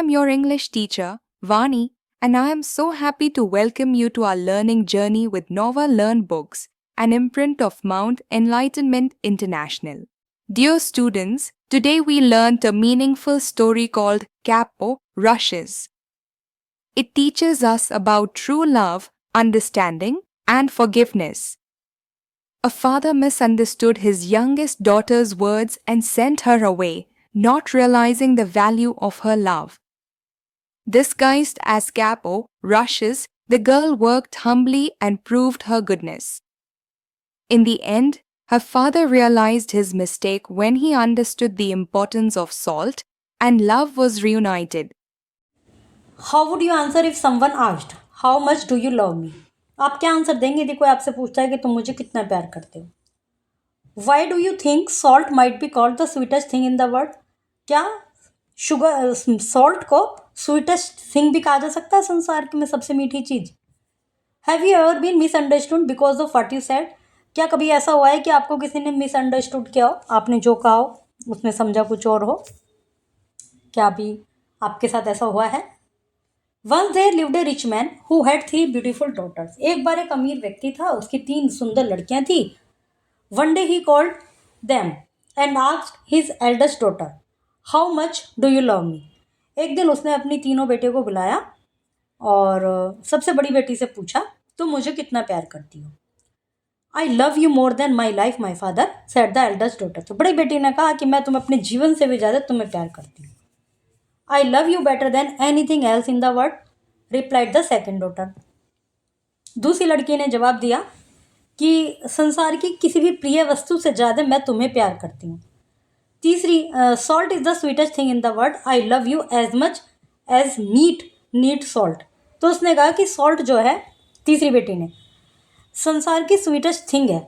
am your English teacher, Vani, and I am so happy to welcome you to our learning journey with Nova Learn Books, an imprint of Mount Enlightenment International. Dear students, today we learned a meaningful story called Capo Rushes. It teaches us about true love, understanding, and forgiveness. A father misunderstood his youngest daughter's words and sent her away, not realizing the value of her love. Disguised as Capo, Rushes, the girl worked humbly and proved her goodness. In the end, her father realized his mistake when he understood the importance of salt, and love was reunited. How would you answer if someone asked how much do you love me? आप क्या answer देंगे यदि कोई आपसे पूछता है कि तुम मुझे कितना प्यार करते हो? Why do you think salt might be called the sweetest thing in the world? क्या शुगर सॉल्ट को स्वीटेस्ट थिंग भी कहा जा सकता है, संसार की में सबसे मीठी चीज़? Have you ever been misunderstood because of what you said? क्या कभी ऐसा हुआ है कि आपको किसी ने मिसअंडरस्टूड किया हो, आपने जो कहा हो उसने समझा कुछ और हो? क्या अभी आपके साथ ऐसा हुआ है? Once there lived a rich man who had 3 beautiful daughters. एक बार एक अमीर व्यक्ति था, उसकी 3 सुंदर लड़कियां थी. One day he called them and asked his eldest daughter how much do you love me? एक दिन उसने अपनी तीनों बेटियों को बुलाया और सबसे बड़ी बेटी से पूछा तुम मुझे कितना प्यार करती हो? आई love you more than my life my father, said the eldest daughter. तो बड़ी बेटी ने कहा कि मैं तुम्हें अपने जीवन से भी ज़्यादा तुम्हें प्यार करती हूँ. आई love you better than anything else in the world, replied the second daughter. दूसरी लड़की ने जवाब दिया कि संसार की किसी भी प्रिय वस्तु से ज़्यादा मैं तुम्हें प्यार करती हूँ. तीसरी, salt is the sweetest thing in the world, I love you as much as meat need salt. तो उसने कहा कि सॉल्ट जो है, तीसरी बेटी ने, संसार की स्वीटेस्ट थिंग है,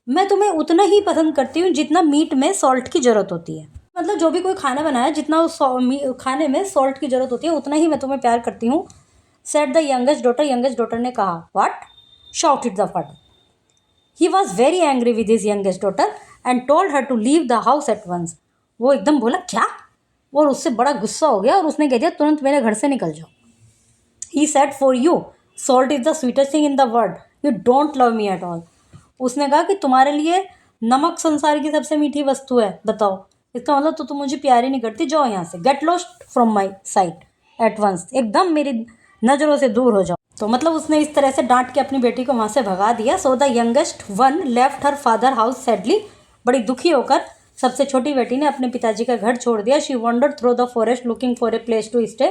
मैं तुम्हें उतना ही पसंद करती हूँ जितना मीट में सॉल्ट की ज़रूरत होती है. मतलब जो भी कोई खाना बनाया, जितना उस खाने में सॉल्ट की ज़रूरत होती है उतना ही मैं तुम्हें प्यार करती हूँ, said the youngest daughter. Youngest daughter ने कहा what? Shouted the father. He was very angry with his youngest daughter and told her to leave the house at once. वो एकदम बोला क्या, और उससे बड़ा गुस्सा हो गया और उसने कह दिया तुरंत मेरे घर से निकल जाओ. He said for you salt is the sweetest thing in the world, you don't love me at all. उसने कहा कि तुम्हारे लिए नमक संसार की सबसे मीठी वस्तु है, बताओ, इसका मतलब तो तुम मुझे प्यार ही नहीं करती, जाओ यहाँ से, get lost from my sight at once, एकदम मेरी नज़रों से दूर हो जाओ. तो मतलब उसने इस तरह से डांट के अपनी बेटी को वहाँ से भगा दिया. So the youngest one left her father house sadly. बड़ी दुखी होकर सबसे छोटी बेटी ने अपने पिताजी का घर छोड़ दिया. She wandered through the forest looking for a place to stay.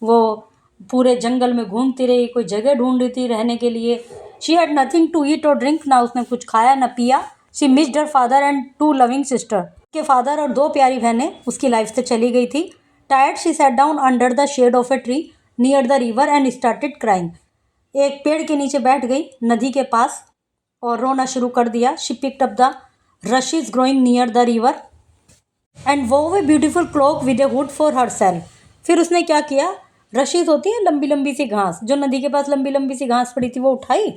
वो पूरे जंगल में घूमती रही, कोई जगह ढूंढ रही थी रहने के लिए. She had nothing to eat और ड्रिंक, ना उसने कुछ खाया ना पिया. She missed her father and 2 loving sister. के फादर और 2 प्यारी बहनें उसकी लाइफ से चली गई थी. Tired she sat down under the shade of a tree near the river and started crying. एक पेड़ के नीचे बैठ गई नदी के पास और रोना शुरू कर दिया. She picked up the rushes growing near the river and wove a beautiful cloak with a hood for herself. फिर उसने क्या किया, रशीज होती है लंबी लंबी सी घास, जो नदी के पास लंबी लंबी सी घास पड़ी थी वो उठाई,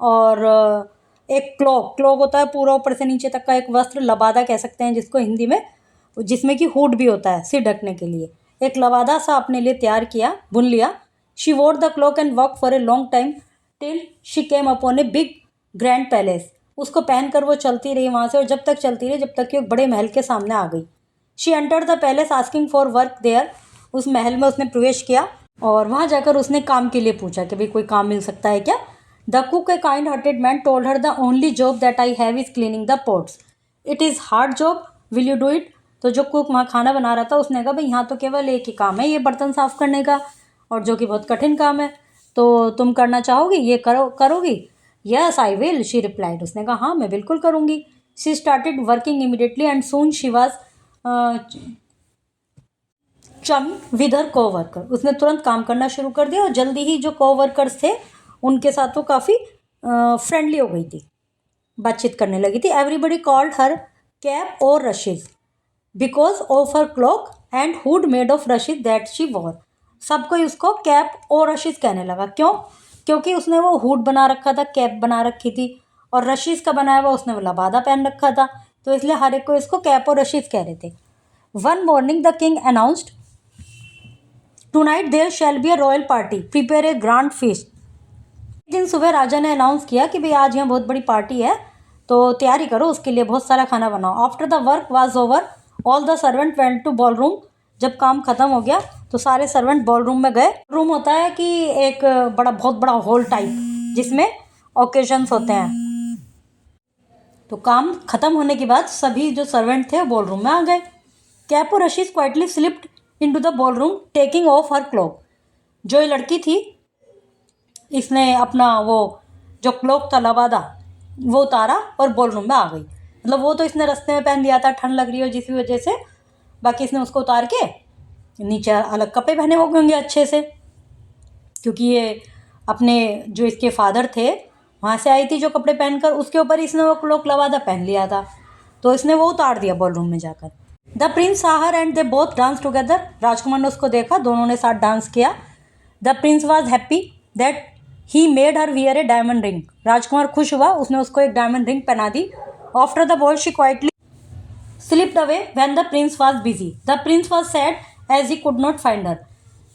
और एक क्लॉक होता है पूरा ऊपर से नीचे तक का एक वस्त्र, लबादा कह सकते हैं जिसको हिंदी में, जिसमें कि हुड भी होता है सिर ढकने के लिए. एक लबादा सा अपने लिए तैयार किया, बुन लिया. शी वोर the clock and walk for a long time till she came upon a big grand palace. उसको पहनकर वो चलती रही वहाँ से, और जब तक चलती रही जब तक कि एक बड़े महल के सामने आ गई. She entered the palace asking for work there. उस महल में उसने प्रवेश किया और वहाँ जाकर उसने काम के लिए पूछा कि भाई कोई काम मिल सकता है क्या. The cook a kind hearted man told her the only job that I have is cleaning the pots. It is hard job, will you do it? तो जो कुक वहाँ खाना बना रहा था उसने कहा भाई यहाँ तो केवल एक ही काम है, ये बर्तन साफ़ करने का, और जो कि बहुत कठिन काम है, तो तुम करना चाहोगी, ये करोगी? Yes I will, she replied. उसने कहा हाँ मैं बिल्कुल करूँगी. She started working immediately and soon she was चम विद हर को वर्कर. उसने तुरंत काम करना शुरू कर दिया और जल्दी ही जो को वर्कर्स थे उनके साथ वो काफ़ी फ्रेंडली हो गई थी, बातचीत करने लगी थी. एवरीबडी कॉल्ड हर कैप और rushes because of her cloak and hood made of rushes that she wore. सब कोई उसको कैप और रशीज कहने लगा. क्यों? क्योंकि उसने वो हुड बना रखा था, कैप बना रखी थी, और रशीज का बनाया हुआ उसने वो लबादा पहन रखा था, तो इसलिए हर एक को इसको कैप और रशीज कह रहे थे. One morning the king announced tonight there shall be a royal party, prepare a grand feast. एक दिन सुबह राजा ने अनाउंस किया कि भाई आज यहाँ बहुत बड़ी पार्टी है, तो तैयारी करो, उसके लिए बहुत सारा खाना बनाओ। After the work was over all the servant went to ballroom. जब काम खत्म हो गया तो सारे सर्वेंट बॉल रूम में गए। रूम होता है कि एक बहुत बड़ा हॉल टाइप जिसमें ओकेजन्स होते हैं। तो काम खत्म होने के बाद सभी जो सर्वेंट थे बॉल रूम में आ गए। Cap o' rushes quietly slipped into the ball room taking off her cloak. जो ये लड़की थी इसने अपना वो जो क्लोक था लबादा वो उतारा और बॉल रूम में आ गई। मतलब वो तो इसने रास्ते में पहन लिया था, ठंड लग रही हो जिसकी वजह से, बाकी इसने उसको उतार के नीचे अलग कपड़े पहने हुए होंगे अच्छे से, क्योंकि ये अपने जो इसके फादर थे वहाँ से आई थी जो कपड़े पहनकर, उसके ऊपर इसने वो क्लोक लबादा पहन लिया था, तो इसने वो उतार दिया बॉल रूम में जाकर। The prince saw her and they both dance together. राजकुमार ने उसको देखा, दोनों ने साथ डांस किया। The prince was happy that he made her wear a diamond ring. राजकुमार खुश हुआ, उसने उसको एक डायमंड रिंग पहना दी। After the ball she quietly slipped away when the prince was busy. The prince was sad as he could not find her.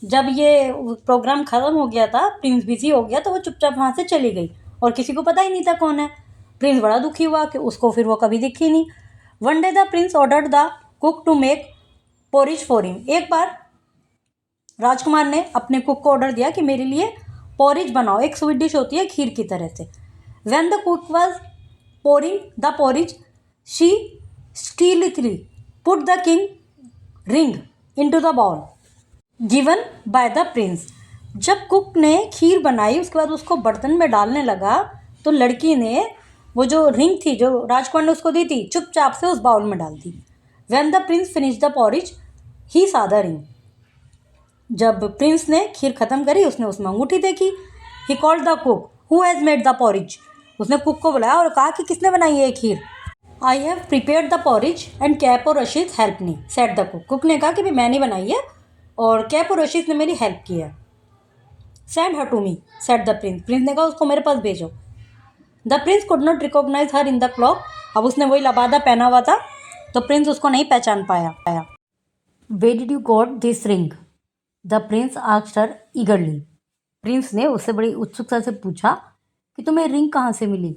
जब ये प्रोग्राम खत्म हो गया था, प्रिंस बिजी हो गया, तो वो चुपचाप वहाँ से चली गई और किसी को पता ही नहीं था कौन है। प्रिंस बड़ा दुखी हुआ कि उसको फिर वो कभी दिखी नहीं। One day the prince ordered the cook to make porridge for him. एक बार राजकुमार ने अपने कुक को ऑर्डर दिया कि मेरे लिए पोरिज बनाओ। एक स्वीट डिश होती है खीर की तरह से। When the cook was pouring the porridge she stealthily put the king ring into the bowl given by the prince. जब कुक ने खीर बनाई उसके बाद उसको बर्तन में डालने लगा तो लड़की ने वो जो रिंग थी जो राजकुमार ने उसको दी थी चुपचाप से उस बाउल में डाल दी। When the prince finish the porridge he saw the ring। जब प्रिंस ने खीर खत्म करी उसने उसमें अंगूठी देखी। He called the cook who has made the porridge. उसने कुक को बुलाया और कहा कि किसने बनाई है खीर। I have prepared the porridge and कैप और Rashid help me set the cook. Cook ने कहा कि भाई मैंने बनाई है और कैप और रशीद ने मेरी हेल्प की है। Send her to me set the prince. Prince ने कहा उसको मेरे पास भेजो। The prince could not recognise her in the cloak. अब उसने वही लबादा पहना हुआ था तो प्रिंस उसको नहीं पहचान पाया। Where did you got this ring the prince asked her eagerly. Prince ने उससे बड़ी उत्सुकता से पूछा कि तुम्हें रिंग कहाँ से मिली।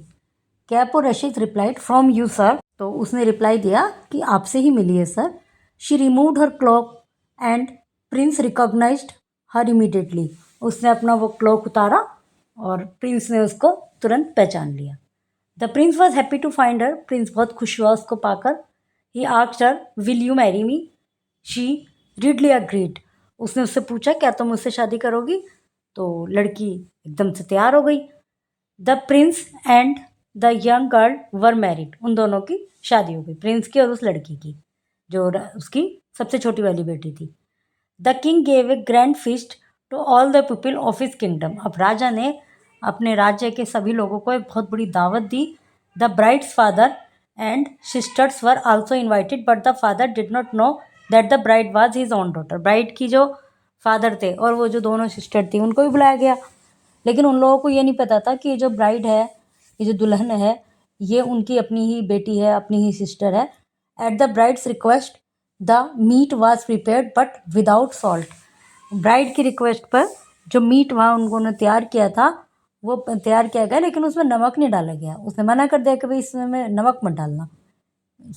कैपो Rashid replied from you sir. तो उसने रिप्लाई दिया कि आपसे ही मिली है sir. She removed her cloak and prince recognized her immediately. उसने अपना वो क्लॉक उतारा और प्रिंस ने उसको तुरंत पहचान लिया। The prince was happy to find her. Prince बहुत खुश हुआ उसको पाकर। He asked her will you marry me. She readily agreed. उसने उससे पूछा क्या तुम मुझसे शादी करोगी। तो लड़की एकदम से तैयार हो गई। The Prince and the young girl were married. उन दोनों की शादी हो गई, प्रिंस की और उस लड़की की जो उसकी सबसे छोटी वाली बेटी थी। The king gave a grand feast to all the people of his kingdom. अब राजा ने अपने राज्य के सभी लोगों को एक बहुत बड़ी दावत दी। The bride's father and sisters were also invited but the father did not know that the bride was his own daughter. Bride की जो फादर थे और वो जो दोनों सिस्टर थी उनको भी बुलाया गया, लेकिन उन लोगों को ये नहीं पता था कि ये जो ब्राइड है, ये जो दुल्हन है, ये उनकी अपनी ही बेटी है, अपनी ही सिस्टर है। At the bride's request the meat was prepared but without salt. Bride की रिक्वेस्ट पर जो मीट वहाँ उन्होंने तैयार किया था वो तैयार किया गया, लेकिन उसमें नमक नहीं डाला गया। उसने मना कर दिया कि भाई इसमें नमक मत डालना।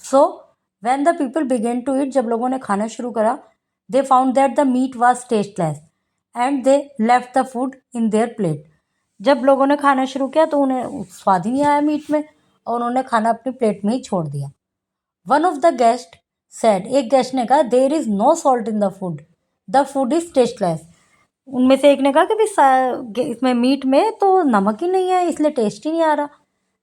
So when the people began to eat, जब लोगों ने खाना शुरू करा, they found that the meat was tasteless and they left the food in their plate. जब लोगों ने खाना शुरू किया तो उन्हें स्वाद ही नहीं आया मीट में और उन्होंने खाना अपनी प्लेट में ही छोड़ दिया। One of the guest said, एक गेस्ट ने कहा, there is no salt in the food is tasteless. उनमें से एक ने कहा कि भाई इसमें मीट में तो नमक ही नहीं है इसलिए टेस्ट ही नहीं आ रहा।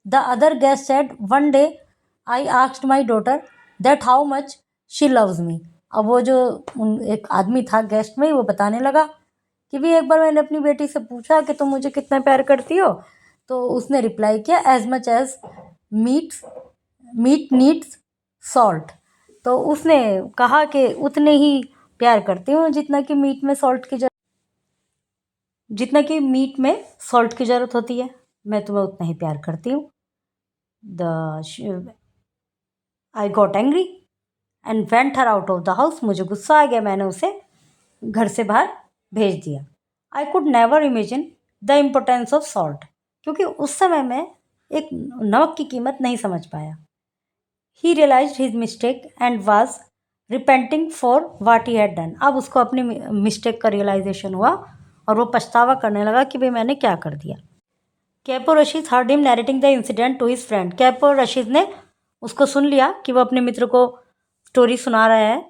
The other guest said, one day I asked my daughter that how much she loves me. अब वो जो एक आदमी था गेस्ट में, वो बताने लगा कि भी एक बार मैंने अपनी बेटी से पूछा कि तुम मुझे कितना प्यार करती हो, तो उसने रिप्लाई किया as much as meat needs salt. तो उसने कहा कि उतने ही प्यार करती हूँ जितना कि मीट में सॉल्ट की ज़रूरत होती है, मैं तुम्हें उतना ही प्यार करती हूँ। I got angry and went her out of the house. मुझे गुस्सा आ गया, मैंने उसे घर से बाहर भेज दिया। I could never imagine the importance of salt, क्योंकि उस समय मैं एक नमक की कीमत नहीं समझ पाया। He realize his mistake and was repenting for what he had done. अब उसको अपनी मिस्टेक का रियलाइजेशन हुआ और वो पछतावा करने लगा कि भाई मैंने क्या कर दिया। कैप और Rashid heard him narrating the incident to his friend. कैप और रशीद ने उसको सुन लिया कि वो अपने मित्र को स्टोरी सुना रहा है।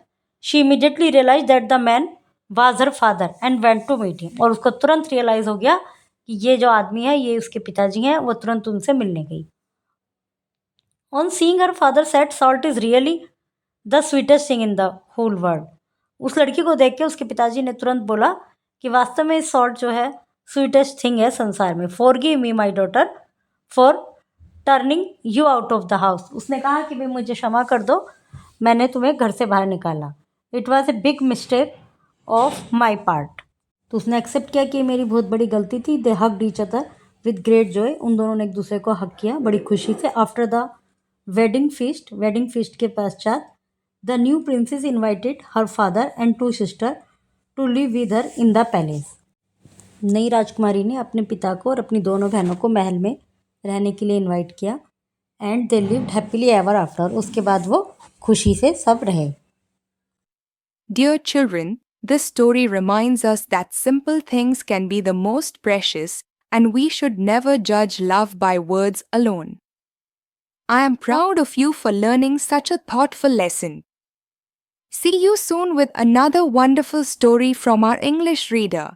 She immediately realise that the man was her father and went to meet him. और उसको तुरंत रियलाइज हो गया कि ये जो आदमी है ये उसके पिताजी हैं। वो तुरंत उनसे मिलने गई। On seeing her father said salt is really the sweetest thing in the whole world. उस लड़की को देख के उसके पिताजी ने तुरंत बोला कि वास्तव में सॉल्ट जो है स्वीटेस्ट थिंग है संसार में। Forgive me my daughter for turning you out of the house. उसने कहा कि भाई मुझे क्षमा कर दो, मैंने तुम्हें घर से बाहर निकाला। It was a big mistake of my part. तो उसने एक्सेप्ट किया कि मेरी बहुत बड़ी गलती थी। They hugged each other with great joy. उन दोनों ने एक दूसरे को हक किया बड़ी खुशी से। आफ्टर द वेडिंग फीस्ट के पश्चात the new princess invited her father and two sister to live with her in the palace. नई राजकुमारी ने अपने पिता को और अपनी दोनों बहनों को महल में रहने के लिए इनवाइट किया। And they lived happily ever after. उसके बाद वो खुशी से सब रहे। Dear children, this story reminds us that simple things can be the most precious and we should never judge love by words alone. I am proud of you for learning such a thoughtful lesson. See you soon with another wonderful story from our English reader.